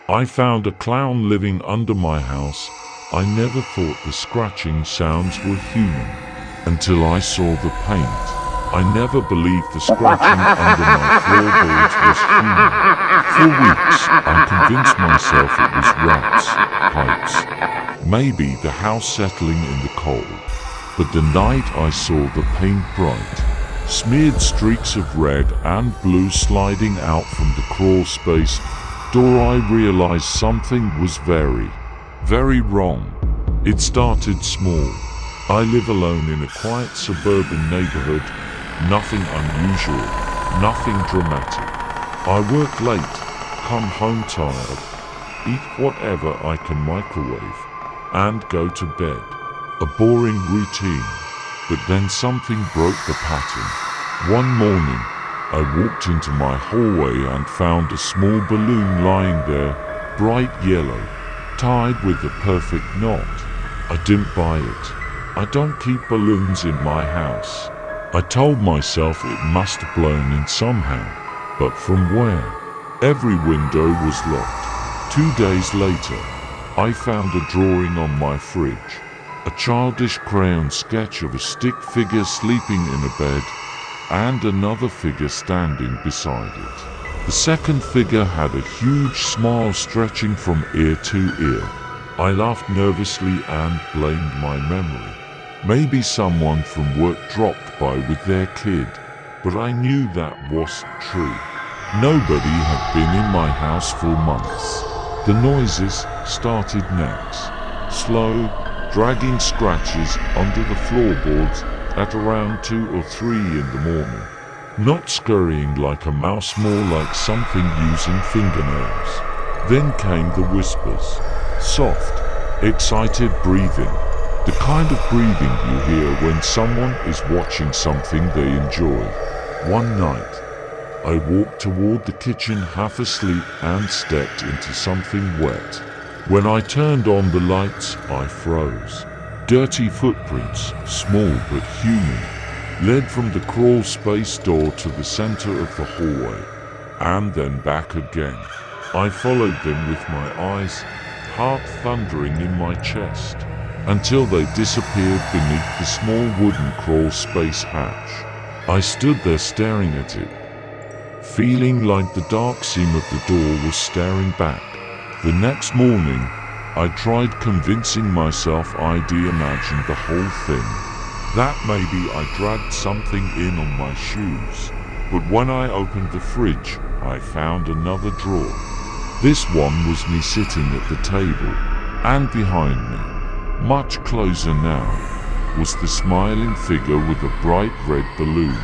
I found a clown living under my house. I never thought the scratching sounds were human until I saw the paint. I never believed the scratching under my floorboards was human. For weeks, I convinced myself it was rats, pipes, maybe the house settling in the cold. But the night I saw the paint bright, smeared streaks of red and blue sliding out from the crawl space door, I realized something was very, very wrong. It started small. I live alone in a quiet suburban neighborhood. Nothing unusual, nothing dramatic. I work late, come home tired, eat whatever I can microwave, and go to bed. A boring routine. But then something broke the pattern. One morning, I walked into my hallway and found a small balloon lying there, bright yellow, tied with a perfect knot. I didn't buy it. I don't keep balloons in my house. I told myself it must have blown in somehow, but from where? Every window was locked. 2 days later, I found a drawing on my fridge, a childish crayon sketch of a stick figure sleeping in a bed, and another figure standing beside it. The second figure had a huge smile stretching from ear to ear. I laughed nervously and blamed my memory. Maybe someone from work dropped by with their kid, but I knew that wasn't true. Nobody had been in my house for months. The noises started next. Slow, dragging scratches under the floorboards at around 2 or 3 in the morning. Not scurrying like a mouse, more like something using fingernails. Then came the whispers. Soft, excited breathing. The kind of breathing you hear when someone is watching something they enjoy. One night, I walked toward the kitchen half asleep and stepped into something wet. When I turned on the lights, I froze. Dirty footprints, small but human, led from the crawl space door to the center of the hallway, and then back again. I followed them with my eyes, heart thundering in my chest, until they disappeared beneath the small wooden crawl space hatch. I stood there staring at it, feeling like the dark seam of the door was staring back. The next morning, I tried convincing myself I'd imagined the whole thing, that maybe I dragged something in on my shoes. But when I opened the fridge, I found another drawer. This one was me sitting at the table, and behind me, much closer now, was the smiling figure with a bright red balloon.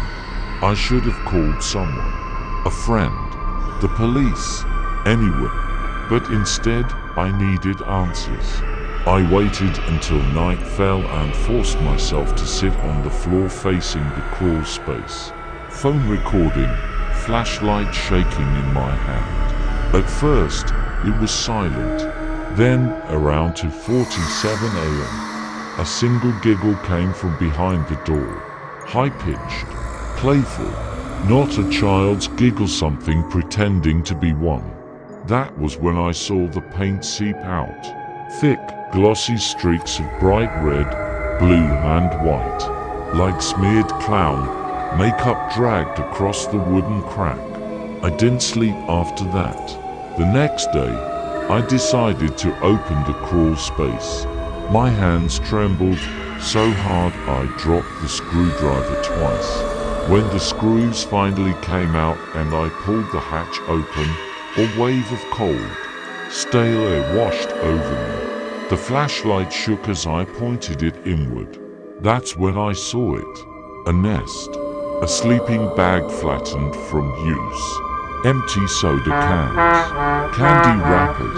I should have called someone, a friend, the police, anyone, but instead I needed answers. I waited until night fell and forced myself to sit on the floor facing the crawl space, phone recording, flashlight shaking in my hand. At first, it was silent. Then, around 2:47 a.m., a single giggle came from behind the door. High-pitched, playful, not a child's giggle, something pretending to be one. That was when I saw the paint seep out. Thick, glossy streaks of bright red, blue and white, like smeared clown makeup dragged across the wooden crack. I didn't sleep after that. The next day, I decided to open the crawl space. My hands trembled so hard I dropped the screwdriver twice. When the screws finally came out and I pulled the hatch open, a wave of cold, stale air washed over me. The flashlight shook as I pointed it inward. That's when I saw it. A nest. A sleeping bag flattened from use. Empty soda cans. Candy wrappers.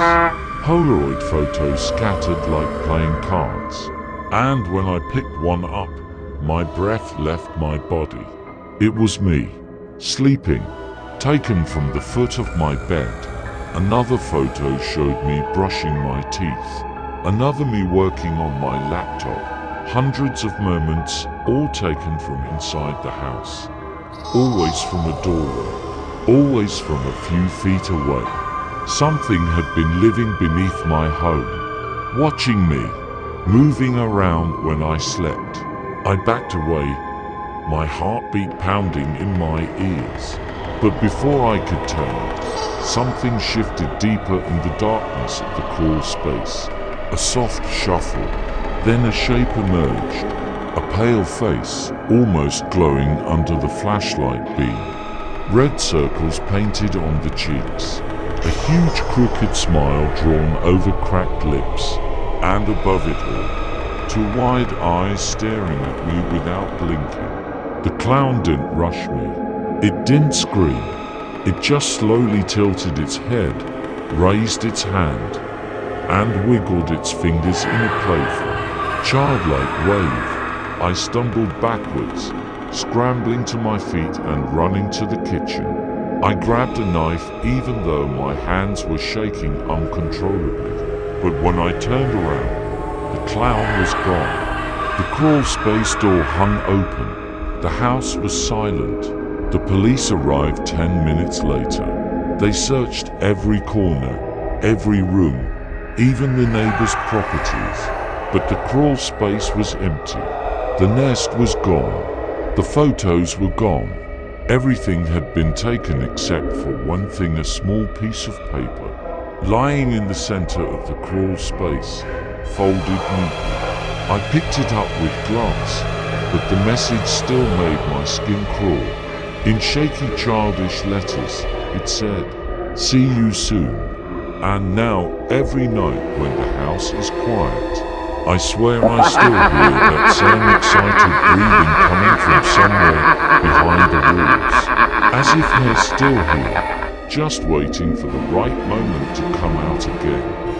Polaroid photos scattered like playing cards. And when I picked one up, my breath left my body. It was me, sleeping, taken from the foot of my bed. Another photo showed me brushing my teeth. Another me working on my laptop. Hundreds of moments, all taken from inside the house. Always from a doorway. Always from a few feet away. Something had been living beneath my home, watching me, moving around when I slept. I backed away, my heartbeat pounding in my ears. But before I could turn, something shifted deeper in the darkness of the crawl space. A soft shuffle, then a shape emerged, a pale face, almost glowing under the flashlight beam. Red circles painted on the cheeks, a huge crooked smile drawn over cracked lips, and above it all, two wide eyes staring at me without blinking. The clown didn't rush me. It didn't scream. It just slowly tilted its head, raised its hand, and wiggled its fingers in a playful, childlike wave. I stumbled backwards, scrambling to my feet and running to the kitchen. I grabbed a knife even though my hands were shaking uncontrollably. But when I turned around, the clown was gone. The crawl space door hung open. The house was silent. The police arrived 10 minutes later. They searched every corner, every room, even the neighbors' properties. But the crawl space was empty. The nest was gone. The photos were gone. Everything had been taken except for one thing, a small piece of paper, lying in the center of the crawl space, folded neatly. I picked it up with gloves, but the message still made my skin crawl. In shaky childish letters, it said, "See you soon." And now, every night when the house is quiet, I swear I still hear that same excited breathing coming from somewhere behind the walls, as if they're still here, just waiting for the right moment to come out again.